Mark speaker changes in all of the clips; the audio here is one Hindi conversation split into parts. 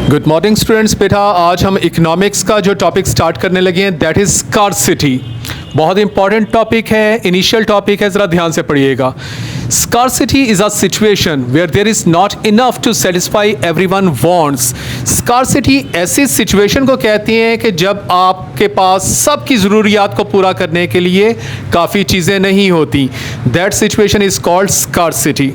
Speaker 1: Good morning students. बेटा आज हम इकोनॉमिक्स का जो टॉपिक स्टार्ट करने लगे हैं दैट इज़ स्कार्सिटी। बहुत इंपॉर्टेंट टॉपिक है, इनिशियल टॉपिक है, ज़रा ध्यान से पढ़िएगा। Scarcity is a situation where there is not enough to satisfy everyone wants. Scarcity ऐसी सिचुएशन को कहती हैं कि जब आपके पास सबकी ज़रूरियात को पूरा करने के लिए काफ़ी चीज़ें नहीं होती। That situation is called scarcity.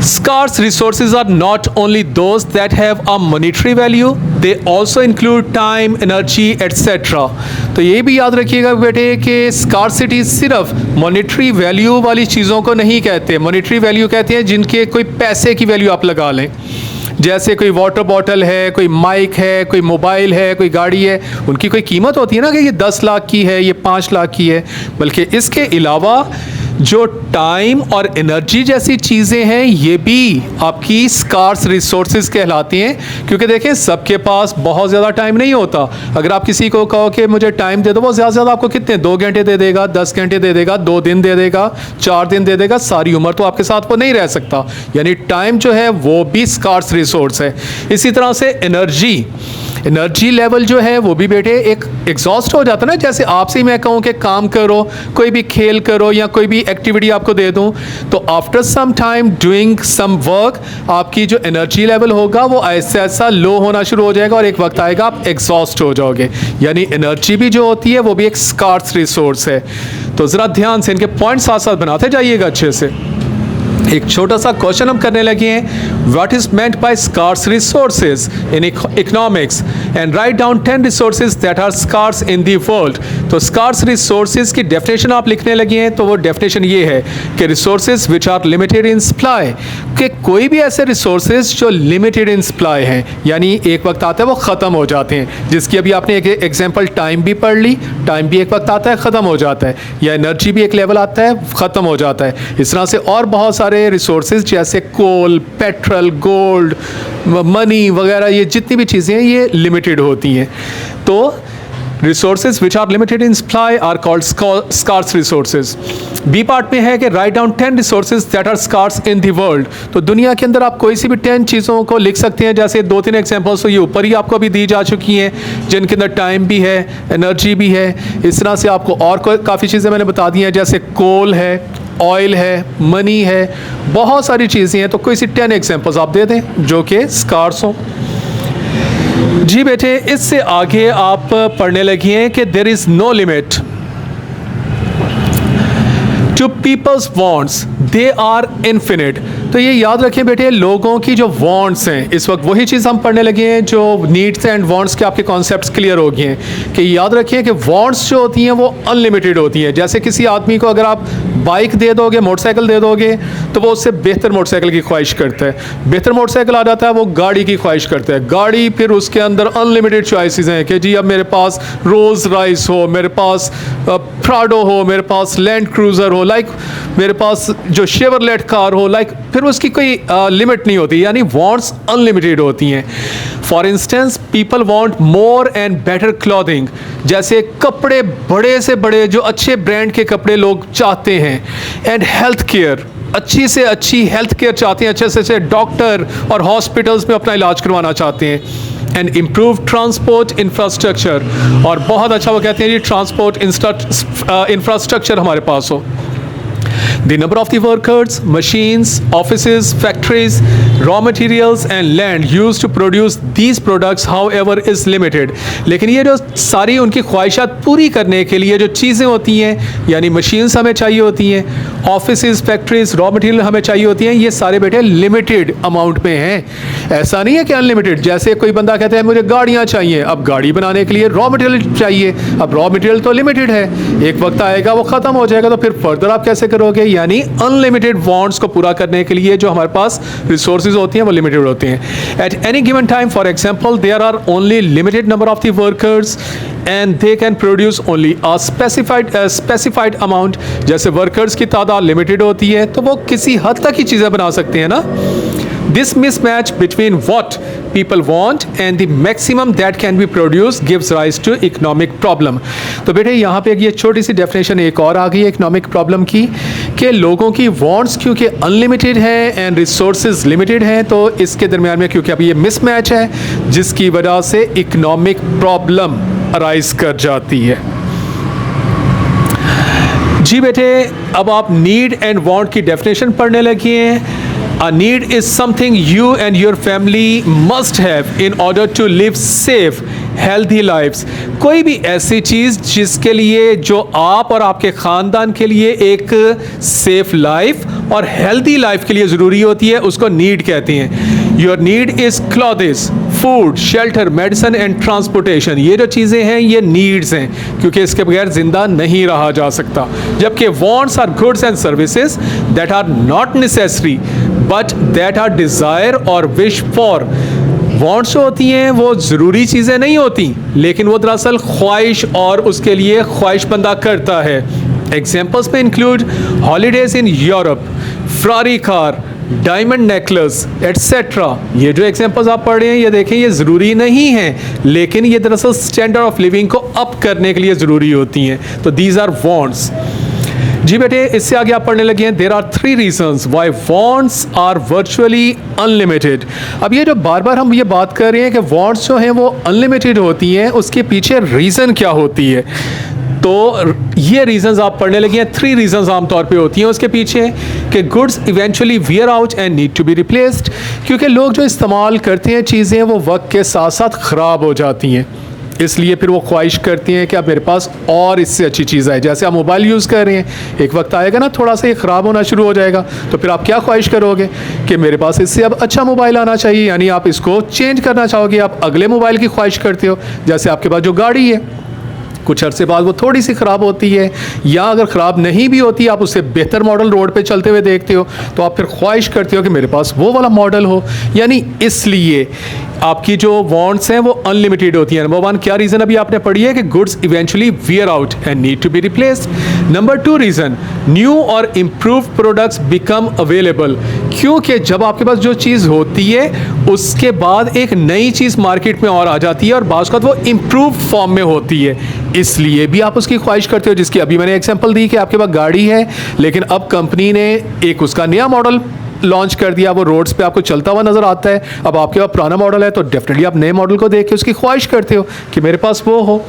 Speaker 1: Scarce resources are not only those that have a monetary value, they also include time, energy, etc. तो ये भी याद रखिएगा बेटे कि scarcity सिर्फ monetary value वाली चीज़ों को नहीं कहते। monetary value कहते हैं जिनके कोई पैसे की वैल्यू आप लगा लें, जैसे कोई वाटर बॉटल है, कोई माइक है, कोई मोबाइल है, कोई गाड़ी है, उनकी कोई कीमत होती है ना कि ये 10 लाख की है, ये 5 लाख की है। बल्कि इसके अलावा जो टाइम और एनर्जी जैसी चीज़ें हैं ये भी आपकी स्कार्स रिसोर्सेज कहलाती हैं, क्योंकि देखें सबके पास बहुत ज़्यादा टाइम नहीं होता। अगर आप किसी को कहो कि मुझे टाइम दे दो, वो ज़्यादा से ज़्यादा आपको कितने 2 घंटे दे देगा, 10 घंटे दे देगा, 2 दिन दे देगा, 4 दिन दे देगा, सारी उम्र तो आपके साथ वो नहीं रह सकता। यानी टाइम जो है वो भी स्कार्स रिसोर्स है। इसी तरह से एनर्जी लेवल जो है वो भी बेटे एक एग्जॉस्ट हो जाता है ना। जैसे आपसे ही मैं कहूँ कि काम करो, कोई भी खेल करो या कोई भी एक्टिविटी आपको दे दूँ, तो after some time doing some work आपकी जो एनर्जी लेवल होगा वो ऐसा ऐसा लो होना शुरू हो जाएगा और एक वक्त आएगा आप एग्जॉस्ट हो जाओगे। यानी एनर्जी भी जो होती है वो भी एक स्कार्स रिसोर्स है। तो ज़रा ध्यान से इनके पॉइंट साथ साथ बनाते जाइएगा अच्छे से। एक छोटा सा क्वेश्चन हम करने लगे हैं, what is meant by scarce resources in economics and write down 10 resources that are scarce in the world. तो स्कार्स रिसोर्सेज की डेफिनेशन आप लिखने लगे हैं, तो वो डेफिनेशन ये है कि resources which are limited in supply, कि कोई भी ऐसे रिसोर्सेज जो लिमिटेड इन सप्लाई हैं, यानी एक वक्त आता है वो ख़त्म हो जाते हैं। जिसकी अभी आपने एक एग्जाम्पल टाइम भी पढ़ ली, टाइम भी एक वक्त आता है ख़त्म हो जाता है, या एनर्जी भी एक लेवल आता है ख़त्म हो जाता है। इस तरह से और बहुत सारे रिसोर्सेज जैसे कोल, पेट्रोल, गोल्ड, मनी वगैरह, ये जितनी भी चीज़ें हैं ये लिमिटेड होती हैं। तो resources which are limited in supply are called scarce resources. B part में है कि write down 10 resources that are scarce in the world. तो दुनिया के अंदर आप कोई सी भी 10 चीज़ों को लिख सकते हैं। जैसे 2-3 एग्जांपल्स तो ये ऊपर ही आपको अभी दी जा चुकी हैं, जिनके अंदर टाइम भी है, एनर्जी भी है। इस तरह से आपको और काफ़ी चीज़ें मैंने बता दी हैं, जैसे कोल है, ऑयल है, मनी है, बहुत सारी चीज़ें हैं। तो कोई सी 10 एग्जांपल्स आप दे दें जो कि स्कार्स हों। जी बेटे, इससे आगे आप पढ़ने लगी हैं कि there is no limit to people's wants, they are infinite. तो ये याद रखें बेटे, लोगों की जो वांट्स हैं, इस वक्त वही चीज़ हम पढ़ने लगे हैं जो नीड्स एंड वांट्स के आपके कॉन्सेप्ट्स क्लियर हो गए हैं। कि याद रखें कि वांट्स जो होती हैं वो अनलिमिटेड होती हैं। जैसे किसी आदमी को अगर आप बाइक दे दोगे, मोटरसाइकिल दे दोगे, तो वो उससे बेहतर मोटरसाइकिल की ख्वाहिश करता है। बेहतर मोटरसाइकिल आ जाता है, वो गाड़ी की ख्वाहिश करता है। गाड़ी फिर उसके अंदर अनलिमिटेड चॉइसेस हैं कि जी अब मेरे पास रोल्स रॉयस हो, मेरे पास प्राडो हो, मेरे पास लैंड क्रूज़र हो, लाइक मेरे पास जो शेवरलेट कार हो, लाइक फिर उसकी कोई लिमिट नहीं होती। यानी वांट्स अनलिमिटेड होती हैं। For instance people want more and better clothing, जैसे कपड़े बड़े से बड़े जो अच्छे ब्रांड के कपड़े लोग चाहते हैं। एंड हेल्थ केयर, अच्छी से अच्छी हेल्थ केयर चाहते हैं, अच्छे से अच्छे डॉक्टर और हॉस्पिटल्स में अपना इलाज करवाना चाहते हैं। एंड इम्प्रूव ट्रांसपोर्ट इंफ्रास्ट्रक्चर, और बहुत अच्छा वो कहते हैं जी ट्रांसपोर्ट इंफ्रास्ट्रक्चर हमारे पास हो। The number of the workers, machines, offices, factories, raw materials and land used to produce these products however is limited. लेकिन ये जो सारी उनकी ख्वाहिशात पूरी करने के लिए जो चीज़ें होती हैं, यानी मशीन्स हमें चाहिए होती हैं, ऑफिसेज, फैक्ट्रीज, रॉ मटेरियल हमें चाहिए होती हैं, ये सारे बेटे लिमिटेड अमाउंट में हैं। ऐसा नहीं है कि अनलिमिटेड। जैसे कोई बंदा कहता है मुझे गाड़ियाँ चाहिए, अब गाड़ी बनाने के लिए रॉ मटेरियल चाहिए, अब रॉ मटेरियल तो लिमिटेड है, एक वक्त आएगा वो ख़त्म हो जाएगा, तो फिर फर्दर आप कैसे करोगे। यानी अनलिमिटेड वांट्स को पूरा करने के लिए जो हमारे पास रिसोर्सेज होती हैं वो लिमिटेड होते हैं। At any given time, for example, there are only limited number of the workers and they can produce only a specified amount. जैसे वर्कर्स की तादाद लिमिटेड होती है तो वो किसी हद तक ही चीज़ें बना सकते हैं ना। This mismatch between what people want and the maximum that can be produced gives rise to economic problem. तो बेटे यहाँ पे ये छोटी सी डेफिनेशन एक और आ गई है इकोनॉमिक प्रॉब्लम की कि लोगों की वांट्स क्योंकि अनलिमिटेड है एंड रिसोर्सेज लिमिटेड हैं, तो इसके दरमियान में क्योंकि अभी ये मिसमैच है जिसकी वजह से इकोनॉमिक प्रॉब्लम अराइज कर जाती है। जी बेटे, अब आप नीड एंड वांट की डेफिनेशन पढ़ने लगे हैं। A need is something you and your family must have in order to live safe, healthy lives. कोई भी ऐसी चीज़ जिसके लिए, जो आप और आपके ख़ानदान के लिए एक सेफ लाइफ और हेल्दी लाइफ के लिए ज़रूरी होती है, उसको नीड कहते हैं। Your need is clothes, food, shelter, medicine and transportation. ये जो चीज़ें हैं ये नीड्स हैं, क्योंकि इसके बगैर ज़िंदा नहीं रहा जा सकता। जबकि wants are goods and services that are not necessary but that are desire or wish for. Wants जो होती हैं वो ज़रूरी चीज़ें नहीं होती, लेकिन वो दरअसल ख्वाहिश और उसके लिए ख्वाहिश बंदा करता है। एग्जाम्पल्स में include holidays in Europe, Ferrari car, diamond necklace etcetera. ये जो एग्जांपल्स आप पढ़ रहे हैं ये देखें, ये ज़रूरी नहीं है, लेकिन ये दरअसल स्टैंडर्ड ऑफ लिविंग को अप करने के लिए ज़रूरी होती हैं। तो दीज आर वांट्स। जी बेटे, इससे आगे आप पढ़ने लगे हैं, there are 3 reasons why wants are virtually unlimited. अब ये जो बार बार हम ये बात कर रहे हैं कि वांट्स जो हैं वो अनलिमिटेड होती हैं, उसके पीछे रीज़न क्या होती है? तो ये रीजंस आप पढ़ने लगे हैं। 3 रीजंस आमतौर पे होती हैं उसके पीछे, कि goods eventually wear out and need to be replaced, क्योंकि लोग जो इस्तेमाल करते हैं चीज़ें वो वक्त के साथ साथ ख़राब हो जाती हैं, इसलिए फिर वो ख्वाहिश करती हैं कि अब मेरे पास और इससे अच्छी चीज़ है। जैसे आप मोबाइल यूज़ कर रहे हैं, एक वक्त आएगा ना थोड़ा सा ये ख़राब होना शुरू हो जाएगा, तो फिर आप क्या ख्वाहिश करोगे कि मेरे पास इससे अब अच्छा मोबाइल आना चाहिए, यानी आप इसको चेंज करना चाहोगे, आप अगले मोबाइल की ख्वाहिश करते हो। जैसे आपके पास जो गाड़ी है, कुछ अरसे बाद वो थोड़ी सी ख़राब होती है, या अगर ख़राब नहीं भी होती, आप उससे बेहतर मॉडल रोड पे चलते हुए देखते हो, तो आप फिर ख्वाहिश करते हो कि मेरे पास वो वाला मॉडल हो। यानी इसलिए आपकी जो वांट्स हैं वो अनलिमिटेड होती हैं। नंबर 1 क्या रीज़न अभी आपने पढ़ी है कि goods eventually wear out and need to be replaced. Number 2 reason, new और इम्प्रूव प्रोडक्ट्स बिकम अवेलेबल, क्योंकि जब आपके पास जो चीज़ होती है उसके बाद एक नई चीज़ मार्केट में और आ जाती है और बाज़ वो इम्प्रूव फॉर्म में होती है, इसलिए भी आप उसकी ख्वाहिश करते हो। जिसकी अभी मैंने एग्जांपल दी कि आपके पास गाड़ी है, लेकिन अब कंपनी ने एक उसका नया मॉडल लॉन्च कर दिया, वो रोड्स पे आपको चलता हुआ नज़र आता है। अब आपके पास पुराना मॉडल है तो डेफिनेटली आप नए मॉडल को देख के उसकी ख्वाहिश करते हो कि मेरे पास वो हो।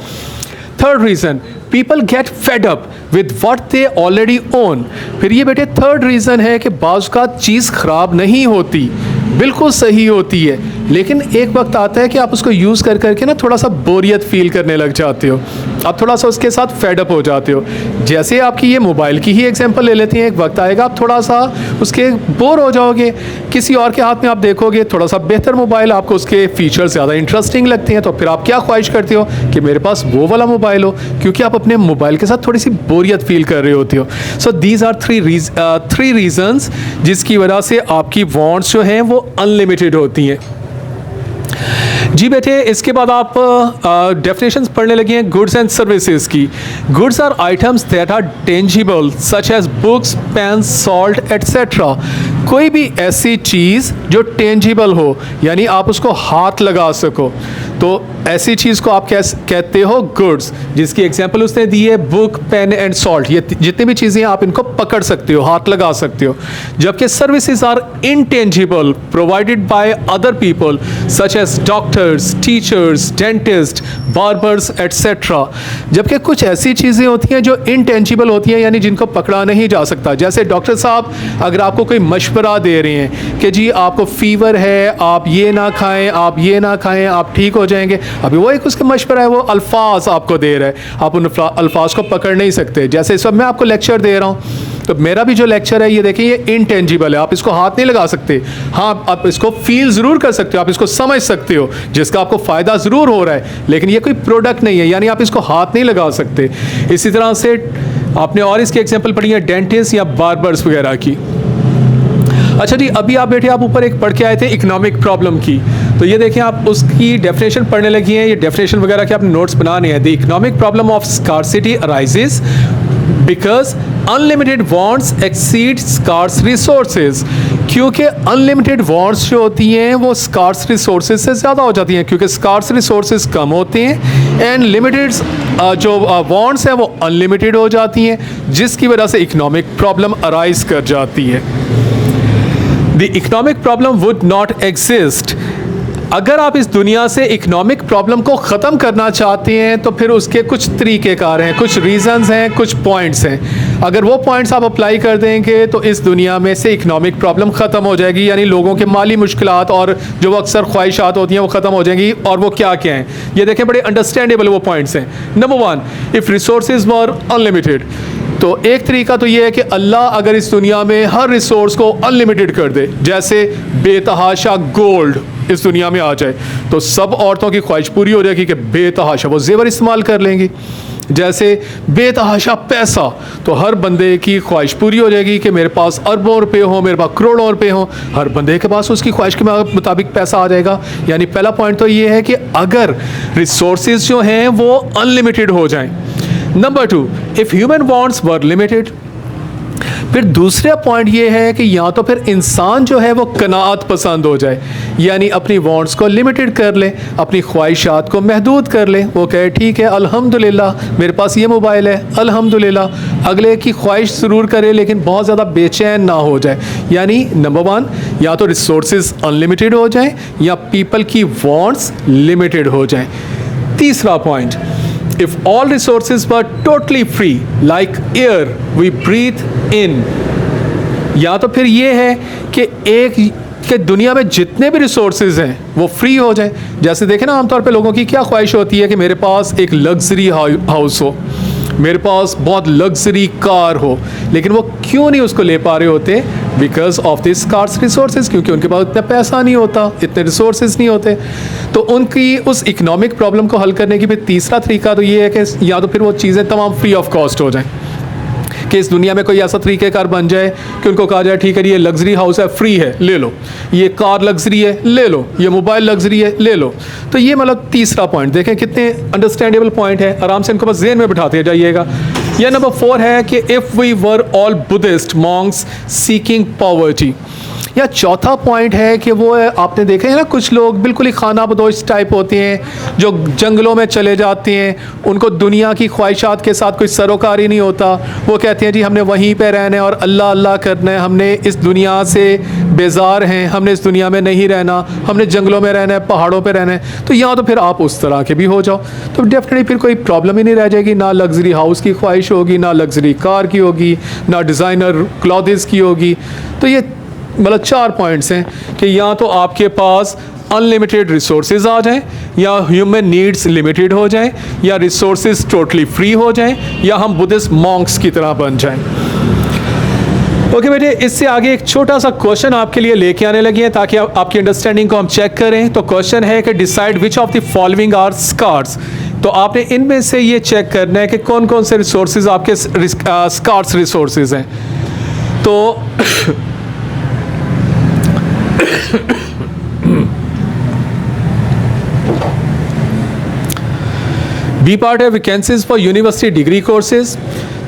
Speaker 1: Third reason, people get fed up with what they already own. फिर ये बेटे थर्ड रीज़न है कि बाज़ का चीज़ ख़राब नहीं होती, बिल्कुल सही होती है, लेकिन एक वक्त आता है कि आप उसको यूज़ कर करके ना थोड़ा सा बोरियत फील करने लग जाते हो, आप थोड़ा सा उसके साथ फेडअप हो जाते हो। जैसे आपकी ये मोबाइल की ही एग्जांपल ले लेते हैं, एक वक्त आएगा आप थोड़ा सा उसके बोर हो जाओगे, किसी और के हाथ में आप देखोगे थोड़ा सा बेहतर मोबाइल, आपको उसके फीचर्स ज़्यादा इंटरेस्टिंग लगते हैं, तो फिर आप क्या ख्वाहिश करते हो कि मेरे पास वो वाला मोबाइल हो, क्योंकि आप अपने मोबाइल के साथ थोड़ी सी बोरियत फील कर रहे होते हो। सो दीज आर 3 रीज़न्स जिसकी वजह से आपकी वांट्स जो हैं वो अनलिमिटेड होती हैं। जी बेटे, इसके बाद आप डेफिनेशंस पढ़ने लगे हैं गुड्स एंड सर्विसेज की। Goods are items that are tangible such as books, pens, salt etcetera. कोई भी ऐसी चीज़ जो टेंजिबल हो, यानी आप उसको हाथ लगा सको, तो ऐसी चीज़ को आप कहते हो गुड्स। जिसकी एग्जांपल उसने दी है बुक, पेन एंड सॉल्ट। ये जितनी भी चीज़ें आप इनको पकड़ सकते हो, हाथ लगा सकते हो। जबकि services are intangible provided by other people such as doctors, teachers, dentist, barbers etcetera. जबकि कुछ ऐसी चीज़ें होती हैं जो इनटेंजिबल होती हैं, यानी जिनको पकड़ा नहीं जा सकता। जैसे डॉक्टर साहब अगर आपको कोई मशवरा दे रहे हैं कि जी आपको फीवर है, आप ये ना खाएं, आप ये ना खाएं, आप ठीक हो जाएंगे, अभी वो एक उसका मशवरा है, वो अल्फाज आपको दे रहा है, आप उन अल्फाज को पकड़ नहीं सकते। जैसे इस वक्त मैं आपको लेक्चर दे रहा हूँ, तो मेरा भी जो लेक्चर है ये देखिए ये इनटेंजिबल है, आप इसको हाथ नहीं लगा सकते। हाँ, आप इसको फील ज़रूर कर सकते हो, आप इसको समझ सकते हो, जिसका आपको फ़ायदा ज़रूर हो रहा है, लेकिन ये कोई प्रोडक्ट नहीं है, यानी आप इसको हाथ नहीं लगा सकते। इसी तरह से आपने और इसकी एग्जाम्पल पढ़ी है डेंटिस्ट या बार्बर्स वगैरह की। अच्छा जी, अभी आप बैठे, आप ऊपर एक पढ़ के आए थे इकोनॉमिक प्रॉब्लम की, तो ये देखें आप उसकी डेफिनेशन पढ़ने लगी हैं। ये डेफिनेशन वगैरह के आपने नोट्स बनाने हैं। The economic problem of scarcity arises because unlimited wants exceed scarce resources. क्योंकि अनलिमिटेड वांट्स जो होती हैं वो स्कार्स रिसोर्सेज से ज़्यादा हो जाती हैं, क्योंकि स्कार्स रिसोर्सेज कम होते हैं, एंड लिमिटेड जो वांट्स हैं वो अनलिमिटेड हो जाती हैं, जिसकी वजह से इकोनॉमिक प्रॉब्लम अराइज कर जाती है। The economic problem would not exist. अगर आप इस दुनिया से इकोनॉमिक प्रॉब्लम को ख़त्म करना चाहते हैं तो फिर उसके कुछ तरीक़ेकार हैं, कुछ रीज़न्स हैं, कुछ पॉइंट्स हैं। अगर वो पॉइंट्स आप अप्लाई कर देंगे तो इस दुनिया में से इकोनॉमिक प्रॉब्लम ख़त्म हो जाएगी, यानी लोगों के माली मुश्किलात और जो अक्सर ख्वाहिशात होती हैं वो ख़त्म हो जाएंगी। और वो क्या क्या हैं ये देखें, बड़े अंडरस्टैंडेबल वो पॉइंट्स हैं। Number 1, if resources were unlimited, तो एक तरीका तो ये है कि अल्लाह अगर इस दुनिया में हर रिसोर्स को अनलिमिटेड कर दे, जैसे बेतहाशा गोल्ड इस दुनिया में आ जाए, तो सब औरतों की ख्वाहिश पूरी हो जाएगी कि बेतहाशा वो जेवर इस्तेमाल कर लेंगी। जैसे बेतहाशा पैसा, तो हर बंदे की ख्वाहिश पूरी हो जाएगी कि मेरे पास अरबों रुपए हो, मेरे पास करोड़ों रुपए हो, हर बंदे के पास उसकी ख्वाहिश के मुताबिक पैसा आ जाएगा। यानी पहला पॉइंट तो ये है कि अगर रिसोर्सेज जो हैं वो अनलिमिटेड हो जाएं। Number 2, if human wants were limited, फिर दूसरा पॉइंट ये है कि या तो फिर इंसान जो है वो कनाअत पसंद हो जाए, यानी अपनी वांट्स को लिमिटेड कर ले, अपनी ख्वाहिशात को महदूद कर ले। वो कहे ठीक है अल्हम्दुलिल्लाह मेरे पास ये मोबाइल है, अल्हम्दुलिल्लाह, अगले की ख्वाहिश ज़रूर करे लेकिन बहुत ज़्यादा बेचैन ना हो जाए। यानी नंबर 1, या तो रिसोर्सेज अनलिमिटेड हो जाएं या पीपल की वांट्स लिमिटेड हो जाएं। तीसरा point, if all resources were totally free like air we breathe in, या तो फिर ये है कि एक कि दुनिया में जितने भी रिसोर्सेज हैं वो फ्री हो जाएं। जैसे देखें ना, आमतौर पे लोगों की क्या ख्वाहिश होती है कि मेरे पास एक लग्जरी हाउस हो, मेरे पास बहुत लग्जरी कार हो, लेकिन वो क्यों नहीं उसको ले पा रहे होते? Because of this scarce resources, क्योंकि उनके पास इतना पैसा नहीं होता, इतने रिसोर्सेज नहीं होते। तो उनकी उस इकोनॉमिक प्रॉब्लम को हल करने की फिर तीसरा तरीका तो ये है कि या तो फिर वो चीज़ें तमाम फ्री ऑफ कॉस्ट हो जाएं, कि इस दुनिया में कोई ऐसा तरीक़ेकार बन जाए कि उनको कहा जाए ठीक है ये लग्जरी हाउस है, फ्री है, ले लो, ये कार लग्जरी है, ले लो, ये मोबाइल लग्जरी है, ले लो। तो ये मतलब तीसरा पॉइंट, देखें कितने अंडरस्टैंडेबल पॉइंट है, आराम से इनको बस ज़हन में बिठाते जाइएगा। यह नंबर 4 है कि if we were all Buddhist monks seeking poverty, या चौथा पॉइंट है कि वो आपने देखे हैं ना, कुछ लोग बिल्कुल ही खाना बदोश टाइप होते हैं जो जंगलों में चले जाते हैं, उनको दुनिया की ख्वाहिशात के साथ कोई सरोकारी नहीं होता। वो कहते हैं जी हमने वहीं पे रहना है और अल्लाह अल्लाह करना है, हमने इस दुनिया से बेजार हैं, हमने इस दुनिया में नहीं रहना, हमने जंगलों में रहना है, पहाड़ों पर रहना है। तो यहाँ तो फिर आप उस तरह के भी हो जाओ तो डेफिनेटली फिर कोई प्रॉब्लम ही नहीं रह जाएगी, ना लग्जरी हाउस की ख्वाहिश होगी, ना लग्जरी कार की होगी, ना डिज़ाइनर क्लॉथ्स की होगी। तो ये मतलब 4 पॉइंट्स हैं कि या तो आपके पास अनलिमिटेड रिसोर्सेज आ जाएं, या ह्यूमन नीड्स लिमिटेड हो जाएं, या रिसोर्सेज टोटली फ्री हो जाएं, या हम बुद्धिस्ट मॉन्क्स की तरह बन जाएं। ओके बेटे, इससे आगे एक छोटा सा क्वेश्चन आपके लिए लेके आने लगे हैं ताकि आपकी अंडरस्टैंडिंग को हम चेक करें। तो क्वेश्चन है कि decide which of the following are scarce. तो आपने इनमें से ये चेक करना है कि कौन कौन से रिसोर्सेज आपके स्कार्स रिसोर्सेज हैं। तो बी पार्ट है vacancies for university degree courses.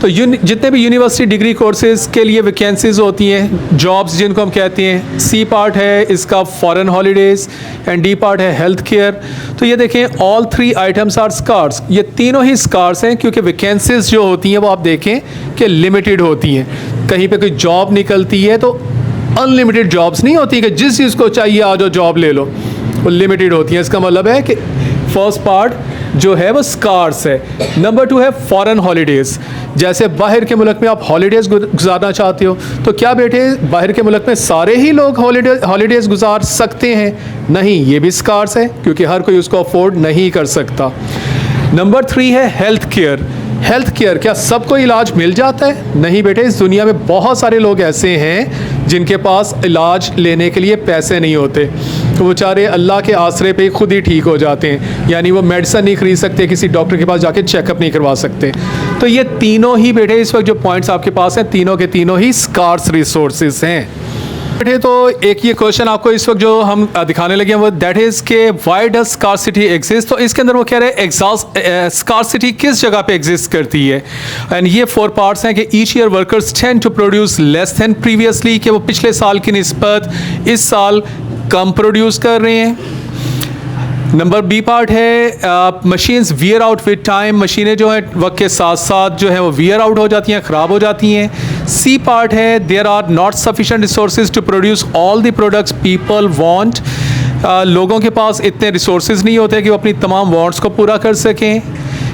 Speaker 1: तो जितने भी यूनिवर्सिटी डिग्री कोर्सेज के लिए वैकेंसीज होती हैं, जॉब्स जिनको हम कहते हैं। सी पार्ट है इसका foreign holidays, and D part है हेल्थ केयर। तो ये देखें ऑल 3 आइटम्स आर स्कार्स, ये तीनों ही स्कार्स हैं क्योंकि वैकेंसीज जो होती हैं वो आप देखें कि लिमिटेड होती हैं। कहीं पे कोई जॉब निकलती है तो अनलिमिटेड जॉब्स नहीं होती कि जिस चीज़ को चाहिए आ जाओ जॉब ले लो, वो लिमिटेड होती है। इसका मतलब है कि फर्स्ट पार्ट जो है वो स्कार्स है। नंबर 2 है फॉरेन हॉलीडेज़, जैसे बाहर के मुल्क में आप हॉलीडेज़ गुजारना चाहते हो तो क्या बेटे बाहर के मुल्क में सारे ही लोग हॉलीडेज़ गुजार सकते हैं? नहीं, ये भी स्कार्स है क्योंकि हर कोई उसको अफोर्ड नहीं कर सकता। नंबर 3 है हेल्थ केयर। हेल्थ केयर, क्या सबको इलाज मिल जाता है? नहीं बेटे, इस दुनिया में बहुत सारे लोग ऐसे हैं जिनके पास इलाज लेने के लिए पैसे नहीं होते, तो बेचारे अल्लाह के आसरे पे खुद ही ठीक हो जाते हैं, यानी वो मेडिसिन नहीं खरीद सकते, किसी डॉक्टर के पास जाके चेकअप नहीं करवा सकते। तो ये तीनों ही बेटे इस वक्त जो पॉइंट्स आपके पास हैं, तीनों के तीनों ही स्कार्स रिसोर्सेज हैं बेटे। तो एक ये क्वेश्चन आपको इस वक्त जो हम दिखाने लगे हैं वो दैट इज़ के व्हाई डज स्कार्सिटी एग्जिस्ट। तो इसके अंदर वो कह रहे हैं स्कार्सिटी किस जगह पे एग्जिस्ट करती है, एंड ये 4 पार्ट्स हैं कि each year workers tend to produce less than previously, कि वो पिछले साल की निस्बत इस साल कम प्रोड्यूस कर रहे हैं। नंबर बी पार्ट है machines wear out with time, मशीनें जो हैं वक्त के साथ साथ जो है वो वियर आउट हो जाती हैं, ख़राब हो जाती हैं। सी पार्ट है there are not sufficient resources to produce all the products people want, लोगों के पास इतने रिसोर्सेज नहीं होते कि वो अपनी तमाम वांट्स को पूरा कर सकें।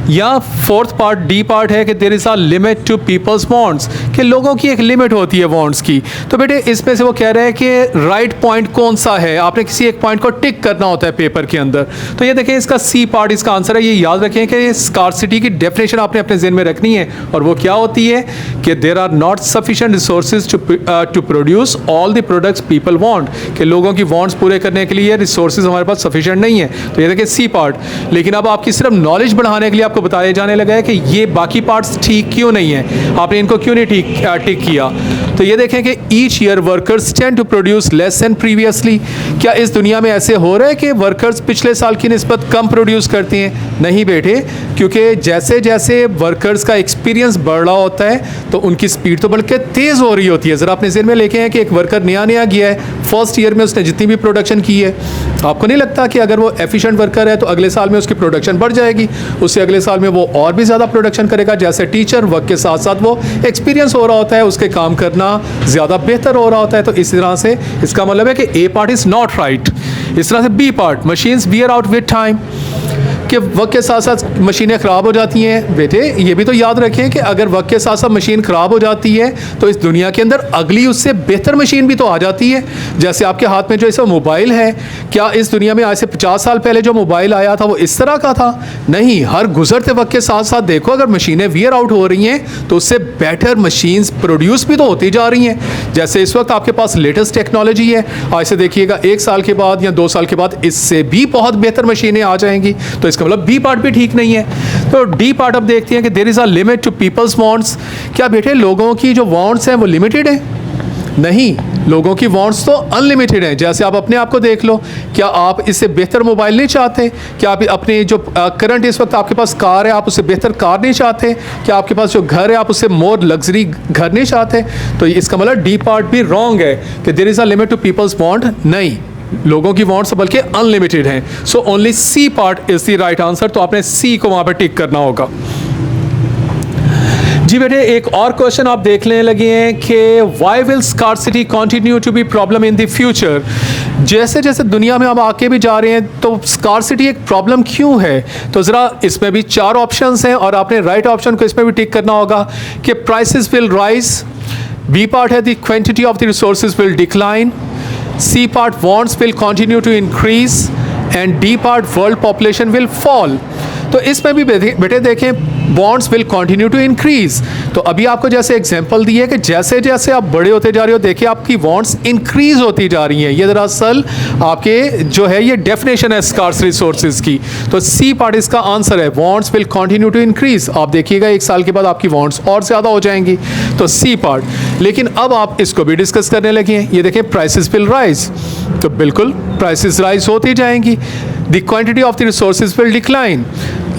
Speaker 1: या फोर्थ पार्ट डी पार्ट है कि there is a limit to people's wants, कि लोगों की एक लिमिट होती है वांट्स की। तो बेटे इसमें से वो कह रहे हैं कि राइट पॉइंट कौन सा है, आपने किसी एक पॉइंट को टिक करना होता है पेपर के अंदर। तो ये देखें इसका सी पार्ट इसका आंसर है। ये याद रखें कि स्कार्सिटी की डेफिनेशन आपने अपने ज़हन में रखनी है, और वो क्या होती है कि there are not sufficient resources to produce all the products people want, कि लोगों की वांट्स पूरे करने के लिए रिसोर्सेज हमारे पास सफिशेंट नहीं है। तो ये देखें सी पार्ट। लेकिन अब आपकी सिर्फ नॉलेज बढ़ाने के लिए आपको बताया जाने लगा है कि ये बाकी पार्ट्स ठीक क्यों नहीं है, आपने इनको क्यों नहीं टिक किया। तो ये देखें कि each year workers tend to produce less than previously, क्या इस दुनिया में ऐसे हो रहा है कि वर्कर्स पिछले साल की निस्बत कम प्रोड्यूस करते हैं? नहीं बेटे, क्योंकि जैसे जैसे वर्कर्स का एक्सपीरियंस बढ़ रहा होता है तो उनकी स्पीड तो बढ़ के तेज़ हो रही होती है। ज़रा अपने ज़हन में लेके हैं कि एक वर्कर नया गया है, फर्स्ट ईयर में उसने जितनी भी प्रोडक्शन की है, आपको नहीं लगता कि अगर वो एफिशिएंट वर्कर है तो अगले साल में उसकी प्रोडक्शन बढ़ जाएगी, उससे अगले साल में वो और भी ज़्यादा प्रोडक्शन करेगा। जैसे टीचर वक्त के साथ साथ वो एक्सपीरियंस हो रहा होता है, उसके काम करना ज़्यादा बेहतर हो रहा होता है। तो इस तरह से इसका मतलब है कि A part is not right. इस तरह से B part machines wear out with time, कि वक्त के साथ साथ मशीनें ख़राब हो जाती हैं। बेटे ये भी तो याद रखें कि अगर वक्त के साथ साथ मशीन ख़राब हो जाती है तो इस दुनिया के अंदर अगली उससे बेहतर मशीन भी तो आ जाती है। जैसे आपके हाथ में जो इस मोबाइल है, क्या इस दुनिया में आज से 50 साल पहले जो मोबाइल आया था वो इस तरह का था? नहीं, हर गुजरते वक्त के साथ साथ देखो अगर मशीनें वियर आउट हो रही हैं तो उससे बेटर मशीन्स प्रोड्यूस भी तो होती जा रही हैं। जैसे इस वक्त आपके पास लेटेस्ट टेक्नोलॉजी है, आज से देखिएगा 1 साल के बाद या 2 साल के बाद इससे भी बहुत बेहतर मशीनें आ जाएंगी। तो इसका मतलब बी पार्ट भी ठीक नहीं है। तो डी पार्ट अब देखते हैं कि there is a limit to people's wants, क्या बेटे लोगों की जो वांट्स हैं वो लिमिटेड है? नहीं, लोगों की वांट्स तो अनलिमिटेड हैं। जैसे आप अपने आप को देख लो, क्या आप इससे बेहतर मोबाइल नहीं चाहते? क्या आप अपनी जो करंट इस वक्त आपके पास कार है, आप उससे बेहतर कार नहीं चाहते? क्या आपके पास जो घर है आप उससे मोर लग्जरी घर नहीं चाहते? तो इसका मतलब डी पार्ट भी रॉन्ग है कि there is a limit to people's want. नहीं, लोगों की वांट्स बल्कि अनलिमिटेड हैं। So only C part is the right answer. तो आपने सी को वहां पर टिक करना होगा। जी बेटे एक और क्वेश्चन आप देखने लगे हैं कि why will scarcity continue to be problem in the future. जैसे जैसे दुनिया में हम आगे भी जा रहे हैं तो स्कार्सिटी एक प्रॉब्लम क्यों है? तो ज़रा इसमें भी 4 ऑप्शंस हैं और आपने राइट ऑप्शन को इसमें भी टिक करना होगा कि prices will rise, B part है the quantity of the resources will decline, C part wants will continue to increase and D part world population will fall। तो इसमें भी बेटे देखें bonds will continue to increase. तो अभी आपको जैसे एग्जांपल दी है कि जैसे जैसे आप बड़े होते जा रहे हो देखिए आपकी बॉन्ड्स इंक्रीज होती जा रही हैं। ये दरअसल आपके जो है ये डेफिनेशन है स्कार्स रिसोर्सेज की। तो सी पार्ट इसका आंसर है, bonds will continue to increase. आप देखिएगा 1 साल के बाद आपकी बॉन्ड्स और ज़्यादा हो जाएंगी। तो सी पार्ट। लेकिन अब आप इसको भी डिस्कस करने लगे हैं, ये देखें प्राइसेस विल राइज। तो बिल्कुल प्राइसेस राइज होती जाएंगी, the quantity of the resources will decline.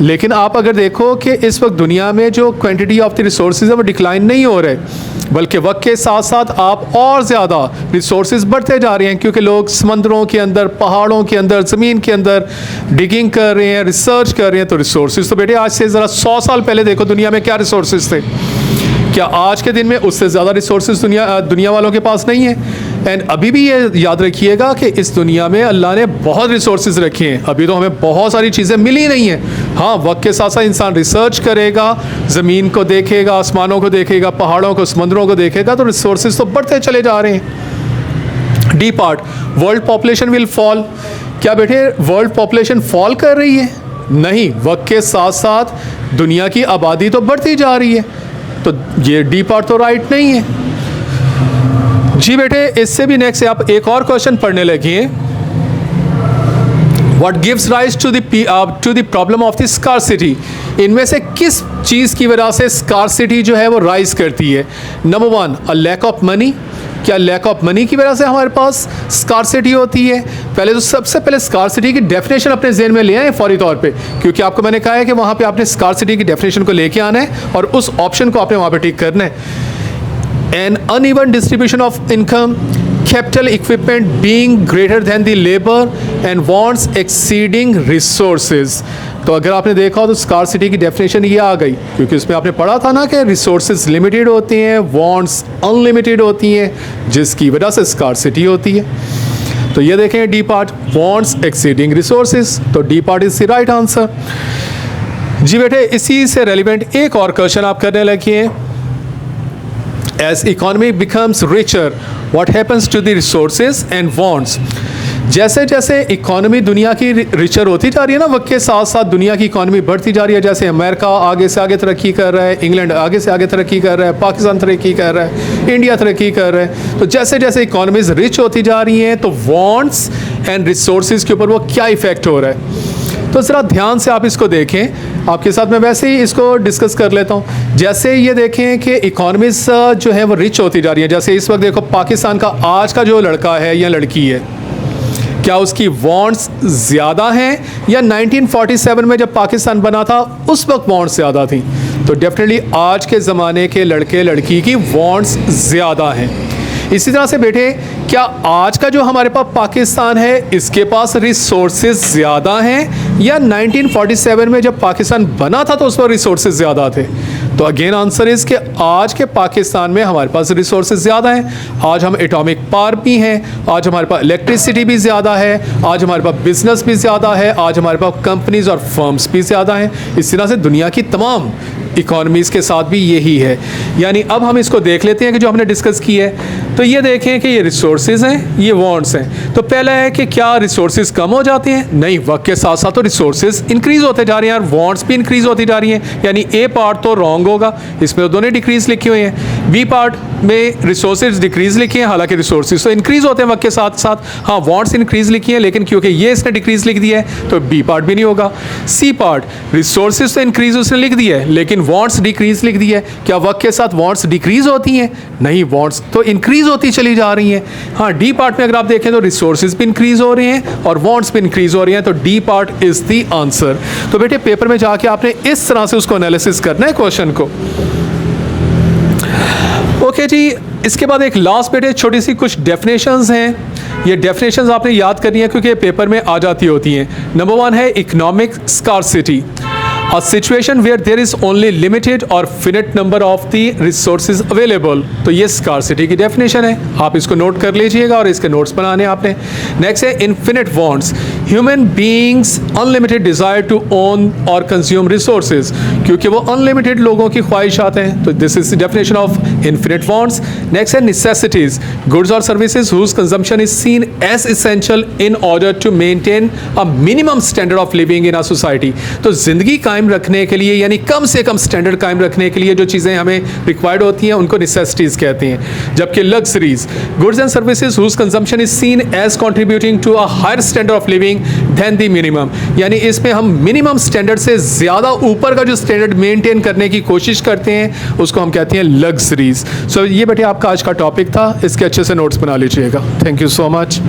Speaker 1: लेकिन आप अगर देखो कि इस वक्त दुनिया में जो क्वांटिटी ऑफ द रिसोर्सेज है वो डिक्लाइन नहीं हो रहे, बल्कि वक्त के साथ साथ आप और ज़्यादा रिसोर्सेज बढ़ते जा रहे हैं, क्योंकि लोग समंदरों के अंदर, पहाड़ों के अंदर, ज़मीन के अंदर डिगिंग कर रहे हैं, रिसर्च कर रहे हैं। तो रिसोर्सेज तो बेटे आज से ज़रा 100 साल पहले देखो दुनिया में क्या रिसोर्सेज थे, क्या आज के दिन में उससे ज़्यादा रिसोर्सेज दुनिया वालों के पास नहीं है। एंड अभी भी ये याद रखिएगा कि इस दुनिया में अल्लाह ने बहुत रिसोर्सेज रखे हैं, अभी तो हमें बहुत सारी चीज़ें मिली नहीं हैं। हाँ, वक्त के साथ साथ इंसान रिसर्च करेगा, ज़मीन को देखेगा, आसमानों को देखेगा, पहाड़ों को, समुद्रों को देखेगा, तो रिसोर्सेज तो बढ़ते चले जा रहे हैं। D part, world population will fall. क्या बेटे वर्ल्ड पॉपुलेशन फॉल कर रही है? नहीं, वक्त के साथ साथ दुनिया की आबादी तो बढ़ती जा रही है। तो ये डी पार्ट तो राइट नहीं है। जी बेटे इससे भी नेक्स्ट आप एक और क्वेश्चन पढ़ने लगे। What gives rise to the problem of the scarcity. इनमें से किस चीज़ की वजह से स्कार्सिटी जो है वो राइज करती है? Number 1 a lack of money. क्या लैक ऑफ मनी की वजह से हमारे पास स्कार्सिटी होती है? पहले तो सबसे पहले स्कार्सिटी की डेफिनेशन अपने ज़हन में ले आए फौरी तौर पे, क्योंकि आपको मैंने कहा है कि वहाँ पे आपने स्कार्सिटी की डेफिनेशन को लेके आना है और उस ऑप्शन को आपने वहाँ पे टिक करना है। An uneven distribution of income. Capital equipment being greater than the labour and wants exceeding resources. तो अगर आपने देखा हो तो स्कार्सिटी की डेफिनेशन ये आ गई, क्योंकि उसमें आपने पढ़ा था ना कि रिसोर्सेज लिमिटेड होती हैं, वांट्स अनलिमिटेड होती हैं, जिसकी वजह से स्कार्सिटी होती है। तो ये देखें D part, wants exceeding resources, तो D part is the right answer. जी बेटे, इसी से रेलिवेंट एक और क्वेश्चन आप करने लगे हैं। As economy becomes richer what happens to the resources and wants. जैसे जैसे इकोनॉमी दुनिया की रिचर होती जा रही है ना, वक्त के साथ साथ दुनिया की इकोनॉमी बढ़ती जा रही है। जैसे अमेरिका आगे से आगे तरक्की कर रहा है, इंग्लैंड आगे से आगे तरक्की कर रहा है, पाकिस्तान तरक्की कर रहा है, इंडिया तरक्की कर रहा है। तो जैसे जैसे इकोनॉमीज रिच होती जा रही हैं, तो वांट्स एंड रिसोर्सेज के ऊपर वो क्या इफेक्ट हो रहा है। तो ज़रा ध्यान से आप इसको देखें, आपके साथ मैं वैसे ही इसको डिस्कस कर लेता हूँ। जैसे ये देखें कि इकोनॉमीज जो है वो रिच होती जा रही है। जैसे इस वक्त देखो पाकिस्तान का आज का जो लड़का है या लड़की है, क्या उसकी वांट्स ज़्यादा हैं या 1947 में जब पाकिस्तान बना था उस वक्त वांट्स ज़्यादा थी। तो डेफिनेटली आज के ज़माने के लड़के लड़की की वांट्स ज़्यादा हैं। इसी तरह से बेटे, क्या आज का जो हमारे पास पाकिस्तान है इसके पास रिसोर्सेज ज़्यादा हैं या 1947 में जब पाकिस्तान बना था तो उस पर रिसोर्सेज ज़्यादा थे। तो अगेन आंसर इज़ कि आज के पाकिस्तान में हमारे पास रिसोर्सेज ज़्यादा हैं। आज हम एटॉमिक पावर भी हैं, आज हमारे पास इलेक्ट्रिसिटी भी ज़्यादा है, आज हमारे पास बिजनेस भी ज़्यादा है, आज हमारे पास कंपनीज और फर्म्स भी ज़्यादा हैं। इस तरह से दुनिया की तमाम इकोनॉमीज़ के साथ भी यही है। यानी अब हम इसको देख लेते हैं कि जो हमने डिस्कस की है। तो ये देखें कि ये रिसोर्सेज हैं, ये वांट्स हैं। तो पहला है कि क्या रिसोर्सेज कम हो जाते हैं? नहीं, वक्त के साथ साथ तो रिसोर्सेज इंक्रीज़ होते जा रहे हैं और वांट्स भी इंक्रीज़ होती जा रही हैं। यानी ए पार्ट तो रॉन्ग होगा, इसमें तो दोनों डिक्रीज़ लिखी हुई हैं। बी पार्ट में रिसोर्सेज डिक्रीज़ लिखी हैं, हालांकि रिसोर्सेज तो इंक्रीज़ होते हैं वक्त के साथ साथ। हाँ, वांट्स इंक्रीज़ लिखी हैं, लेकिन क्योंकि ये इसने डिक्रीज़ लिख दिया है तो बी पार्ट भी नहीं होगा। सी पार्ट, रिसोर्सेज तो इंक्रीज़ उसने लिख दिया है लेकिन वांट्स डिक्रीज़ लिख दिया है। क्या वक्त के साथ वांट्स डिक्रीज़ होती हैं? नहीं, वांट्स तो इंक्रीज़ होती चली जा रही हैं। हाँ, डी पार्ट में अगर आप देखें तो रिसोर्सेज भी इंक्रीज़ हो रहे हैं और वांट्स भी इंक्रीज़ हो रही हैं। तो D part is the answer. तो बेटे पेपर में जाके आपने इस तरह से उसको एनालिसिस करना है क्वेश्चन को। ओके जी, इसके बाद एक लास्ट बेटे छोटी सी कुछ डेफिनेशंस हैं। ये डेफिनेशंस आपने याद करनी है क्योंकि पेपर में आ जाती होती हैं। नंबर 1 है economic scarcity, a situation where there is only limited or finite number of the resources available। तो ये scarcity की definition है, आप इसको नोट कर लीजिएगा और इसके नोट्स बनाने आपने। नेक्स्ट है infinite wants, human beings unlimited desire to own or consume resources, क्योंकि वो unlimited लोगों की ख्वाहिशात हैं। तो this is the definition of infinite wants। Next है necessities, goods or services whose consumption is seen as essential in order to maintain a minimum standard of living in a society। तो जिंदगी कायम रखने के लिए यानी कम से कम स्टैंडर्ड कायम रखने के लिए जो चीज़ें हमें रिक्वायर्ड होती हैं उनको नेसेसिटीज़ कहते हैं। जबकि luxuries, goods and services whose consumption is seen as contributing to a higher standard of living than the minimum, यानी इसमें हम मिनिमम स्टैंडर्ड से ज़्यादा ऊपर का जो स्टैंडर्ड मेंटेन करने की कोशिश करते हैं उसको हम कहते हैं लग्जरीज। सो ये बेटे आपका आज का टॉपिक था, इसके अच्छे से नोट्स बना लीजिएगा। Thank you so much.